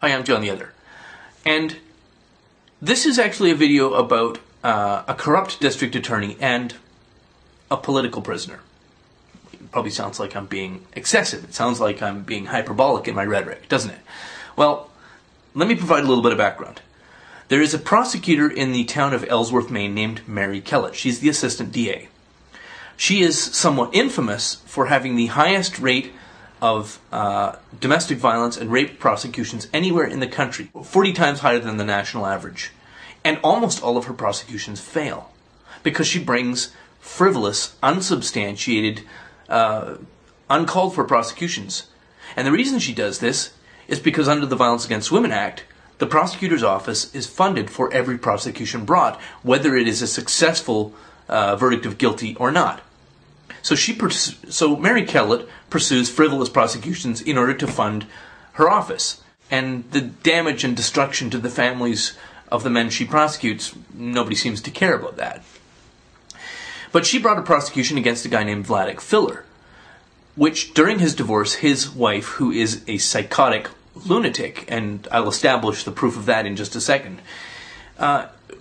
Hi, I'm JohntheOther, and this is actually a video about a corrupt district attorney and a political prisoner. It probably sounds like I'm being excessive. It sounds like I'm being hyperbolic in my rhetoric, doesn't it? Well, let me provide a little bit of background. There is a prosecutor in the town of Ellsworth, Maine named Mary Kellett. She's the assistant DA. She is somewhat infamous for having the highest rate of domestic violence and rape prosecutions anywhere in the country, 40 times higher than the national average. And almost all of her prosecutions fail because she brings frivolous, unsubstantiated, uncalled for prosecutions. And the reason she does this is because under the Violence Against Women Act, the prosecutor's office is funded for every prosecution brought, whether it is a successful verdict of guilty or not. So Mary Kellett pursues frivolous prosecutions in order to fund her office. And the damage and destruction to the families of the men she prosecutes, nobody seems to care about that. But she brought a prosecution against a guy named Vladek Filler, which during his divorce, his wife, who is a psychotic lunatic, and I'll establish the proof of that in just a second,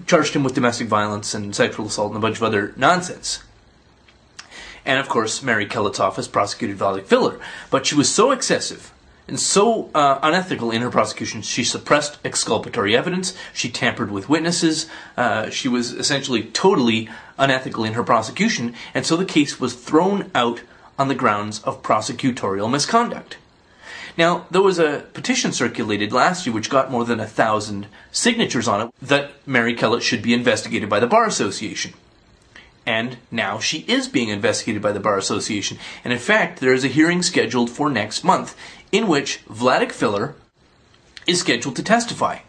charged him with domestic violence and sexual assault and a bunch of other nonsense. And of course, Mary Kellett's office prosecuted Vladek Filler, but she was so excessive and so unethical in her prosecution, she suppressed exculpatory evidence, she tampered with witnesses, she was essentially totally unethical in her prosecution, and so the case was thrown out on the grounds of prosecutorial misconduct. Now, there was a petition circulated last year which got more than 1,000 signatures on it that Mary Kellett should be investigated by the Bar Association. And now she is being investigated by the Bar Association. And in fact, there is a hearing scheduled for next month in which Vladek Filler is scheduled to testify.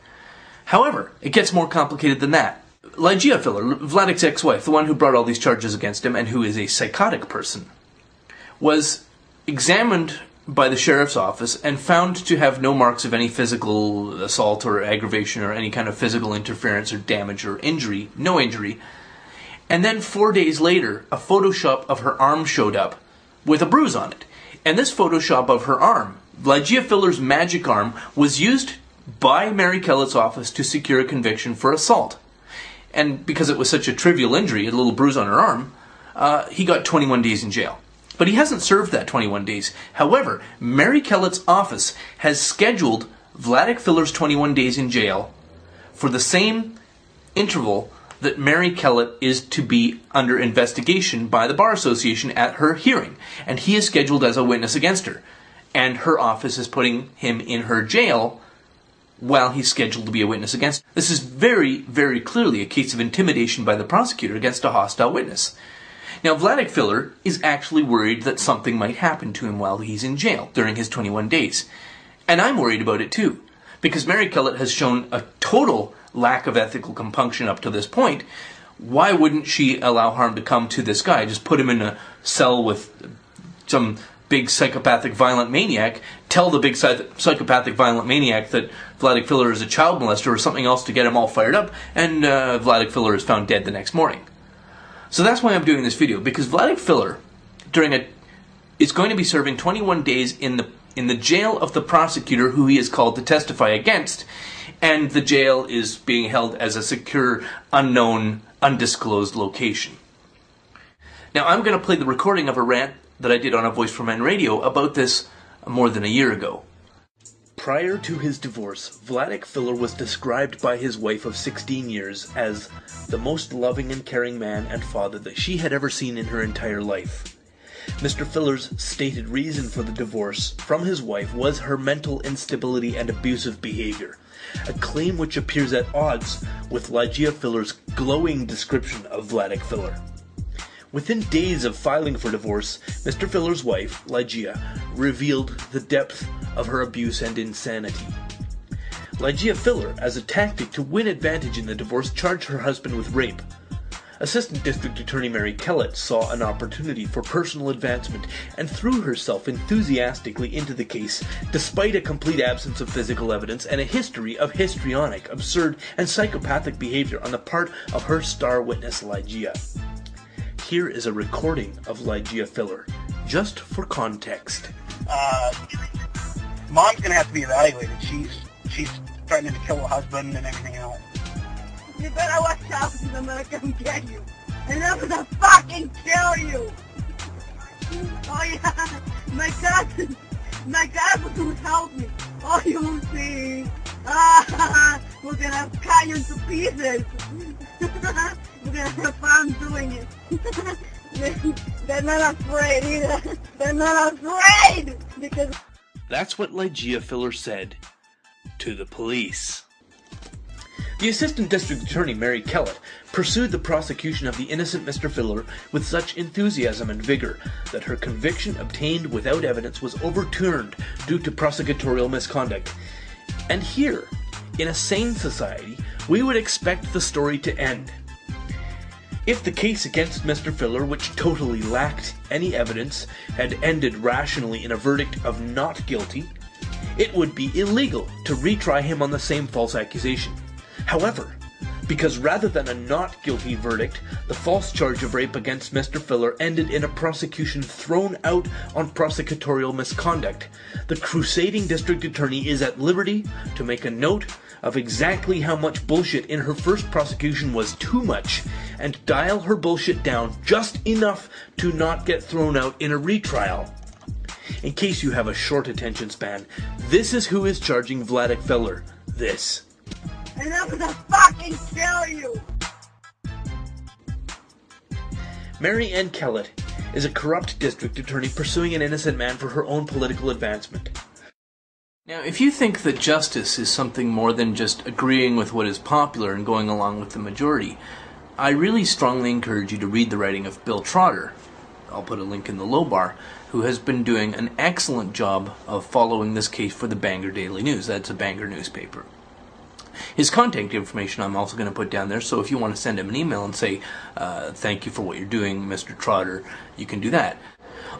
However, it gets more complicated than that. Lygia Filler, Vladek's ex-wife, the one who brought all these charges against him and who is a psychotic person, was examined by the sheriff's office and found to have no marks of any physical assault or aggravation or any kind of physical interference or damage or injury, no injury. And then 4 days later, a Photoshop of her arm showed up with a bruise on it. And this Photoshop of her arm, Lygia Filler's magic arm, was used by Mary Kellett's office to secure a conviction for assault. And because it was such a trivial injury, a little bruise on her arm, he got 21 days in jail. But he hasn't served that 21 days. However, Mary Kellett's office has scheduled Vladek Filler's 21 days in jail for the same interval that Mary Kellett is to be under investigation by the Bar Association at her hearing. And he is scheduled as a witness against her. And her office is putting him in her jail while he's scheduled to be a witness against her. This is very, very clearly a case of intimidation by the prosecutor against a hostile witness. Now, Vladek Filler is actually worried that something might happen to him while he's in jail during his 21 days. And I'm worried about it too, because Mary Kellett has shown a total lack of ethical compunction up to this point. Why wouldn't she allow harm to come to this guy? Just put him in a cell with some big psychopathic violent maniac, tell the big psychopathic violent maniac that Vladek Filler is a child molester or something else to get him all fired up, and Vladek Filler is found dead the next morning. So that's why I'm doing this video, because Vladek Filler is going to be serving 21 days in the jail of the prosecutor who he is called to testify against, and the jail is being held as a secure, unknown, undisclosed location. Now, I'm going to play the recording of a rant that I did on A Voice for Men radio about this more than a year ago. Prior to his divorce, Vladek Filler was described by his wife of 16 years as the most loving and caring man and father that she had ever seen in her entire life. Mr. Filler's stated reason for the divorce from his wife was her mental instability and abusive behavior, a claim which appears at odds with Lygia Filler's glowing description of Vladek Filler. Within days of filing for divorce, Mr. Filler's wife, Lygia, revealed the depth of her abuse and insanity. Lygia Filler, as a tactic to win advantage in the divorce, charged her husband with rape. Assistant District Attorney Mary Kellett saw an opportunity for personal advancement and threw herself enthusiastically into the case, despite a complete absence of physical evidence and a history of histrionic, absurd, and psychopathic behavior on the part of her star witness Lygia. Here is a recording of Lygia Filler, just for context. Mom's gonna have to be evaluated. she's threatening to kill her husband and everything else. You better watch out because I'm gonna come get you. And I'm gonna fucking kill you! Oh yeah, my cousin will help me. Oh, you see. We're gonna cut you into pieces. We're gonna have fun doing it. They're not afraid either. They're not afraid because... That's what Ligeia Filler said to the police. The Assistant District Attorney, Mary Kellett, pursued the prosecution of the innocent Mr. Filler with such enthusiasm and vigor that her conviction obtained without evidence was overturned due to prosecutorial misconduct. And here, in a sane society, we would expect the story to end. If the case against Mr. Filler, which totally lacked any evidence, had ended rationally in a verdict of not guilty, it would be illegal to retry him on the same false accusation. However, because rather than a not guilty verdict, the false charge of rape against Mr. Filler ended in a prosecution thrown out on prosecutorial misconduct, the crusading district attorney is at liberty to make a note of exactly how much bullshit in her first prosecution was too much and dial her bullshit down just enough to not get thrown out in a retrial. In case you have a short attention span, this is who is charging Vladik Filler this. And I'm gonna fucking kill you! Mary Ann Kellett is a corrupt district attorney pursuing an innocent man for her own political advancement. Now, if you think that justice is something more than just agreeing with what is popular and going along with the majority, I really strongly encourage you to read the writing of Bill Trotter, I'll put a link in the low bar, who has been doing an excellent job of following this case for the Bangor Daily News. That's a Bangor newspaper. His contact information I'm also going to put down there, so if you want to send him an email and say, thank you for what you're doing, Mr. Trotter, you can do that.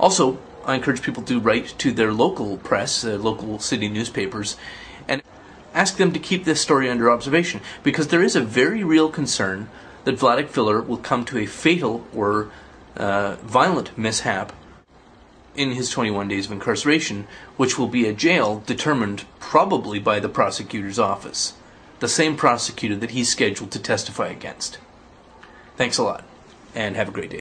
Also, I encourage people to write to their local press, local city newspapers, and ask them to keep this story under observation, because there is a very real concern that Vladik Filler will come to a fatal or violent mishap in his 21 days of incarceration, which will be a jail determined probably by the prosecutor's office. The same prosecutor that he's scheduled to testify against. Thanks a lot, and have a great day.